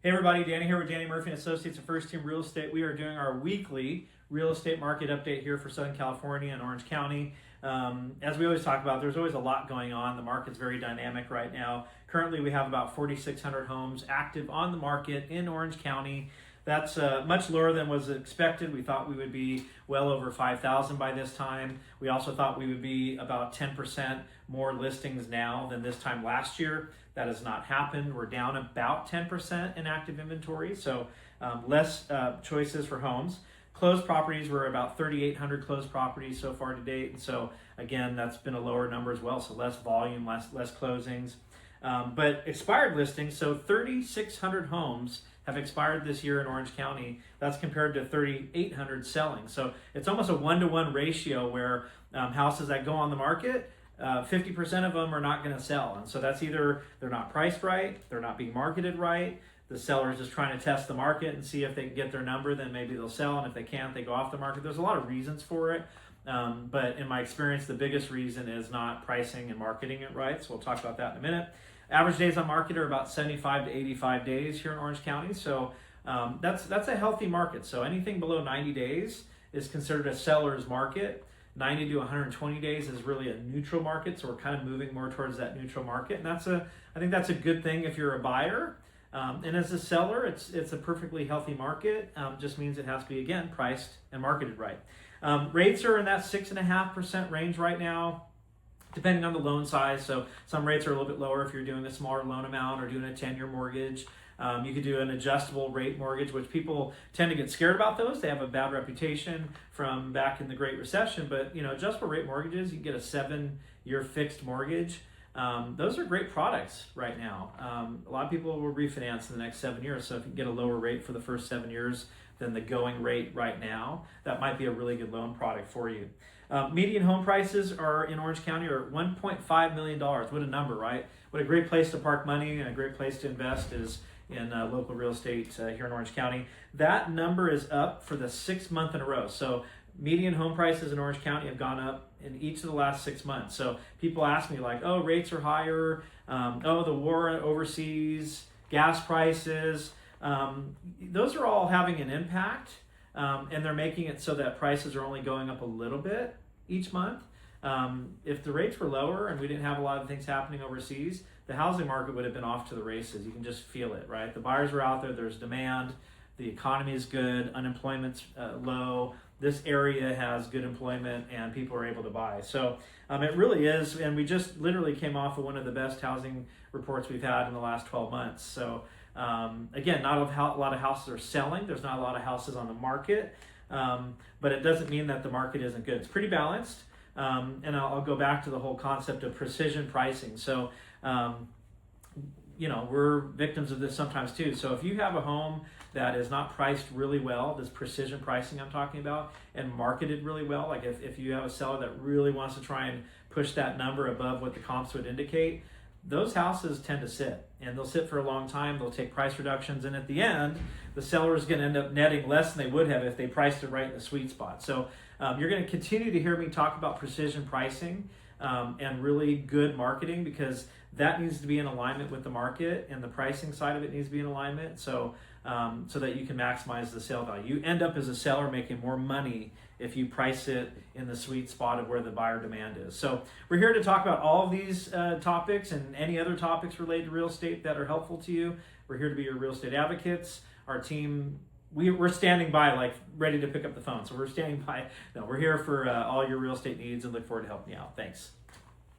Hey everybody, Danny here with Danny Murphy and Associates of First Team Real Estate. We are doing our weekly real estate market update here for Southern California and Orange County. As we always talk about, there's always a lot going on. The market's very dynamic right now. Currently, we have about 4,600 homes active on the market in Orange County. That's much lower than was expected. We thought we would be well over 5,000 by this time. We also thought we would be about 10% more listings now than this time last year. That has not happened. We're down about 10% in active inventory, so less choices for homes. Closed properties were about 3,800 closed properties so far to date, and so again, that's been a lower number as well, so less volume, less closings. But expired listings, so 3,600 homes have expired this year in Orange County. That's compared to 3,800 selling. So it's almost a 1-to-1 ratio where houses that go on the market, 50% of them are not going to sell. And so that's either they're not priced right, they're not being marketed right, the seller is just trying to test the market and see if they can get their number, then maybe they'll sell, and if they can't, they go off the market. There's a lot of reasons for it. But in my experience, the biggest reason is not pricing and marketing it right. So we'll talk about that in a minute. Average days on market are about 75 to 85 days here in Orange County. So that's a healthy market. So anything below 90 days is considered a seller's market. 90 to 120 days is really a neutral market. So we're kind of moving more towards that neutral market. And I think that's a good thing if you're a buyer. And as a seller, it's a perfectly healthy market. Just means it has to be, again, priced and marketed right. Rates are in that 6.5% range right now, depending on the loan size. So some rates are a little bit lower if you're doing a smaller loan amount or doing a 10-year mortgage. You could do an adjustable rate mortgage, which people tend to get scared about those. They have a bad reputation from back in the Great Recession. But adjustable rate mortgages, you can get a 7-year fixed mortgage. Those are great products right now. A lot of people will refinance in the next 7 years. So if you get a lower rate for the first 7 years than the going rate right now, that might be a really good loan product for you. Median home prices are in Orange County are $1.5 million. What a number, right? What a great place to park money and a great place to invest is in local real estate here in Orange County. That number is up for the 6th month in a row. So median home prices in Orange County have gone up in each of the last 6 months. So people ask me like, oh, rates are higher. The war overseas, gas prices. Those are all having an impact. And they're making it so that prices are only going up a little bit each month. If the rates were lower and we didn't have a lot of things happening overseas, the housing market would have been off to the races. You can just feel it, right? The buyers are out there, there's demand, the economy is good, unemployment's low, this area has good employment, and people are able to buy. So it really is, and we just literally came off of one of the best housing reports we've had in the last 12 months. So again, not a lot of houses are selling. There's not a lot of houses on the market, but it doesn't mean that the market isn't good. It's pretty balanced, and I'll go back to the whole concept of precision pricing. So, we're victims of this sometimes too. So if you have a home that is not priced really well, this precision pricing I'm talking about, and marketed really well, like if you have a seller that really wants to try and push that number above what the comps would indicate, those houses tend to sit, and they'll sit for a long time. They'll take price reductions, and at the end, the seller is going to end up netting less than they would have if they priced it right in the sweet spot. So you're going to continue to hear me talk about precision pricing and really good marketing, because that needs to be in alignment with the market, and the pricing side of it needs to be in alignment. So that you can maximize the sale value. You end up as a seller making more money if you price it in the sweet spot of where the buyer demand is. So we're here to talk about all of these topics and any other topics related to real estate that are helpful to you. We're here to be your real estate advocates. Our team, we're standing by, like ready to pick up the phone. So we're standing by. No, we're here for all your real estate needs and look forward to helping you out. Thanks.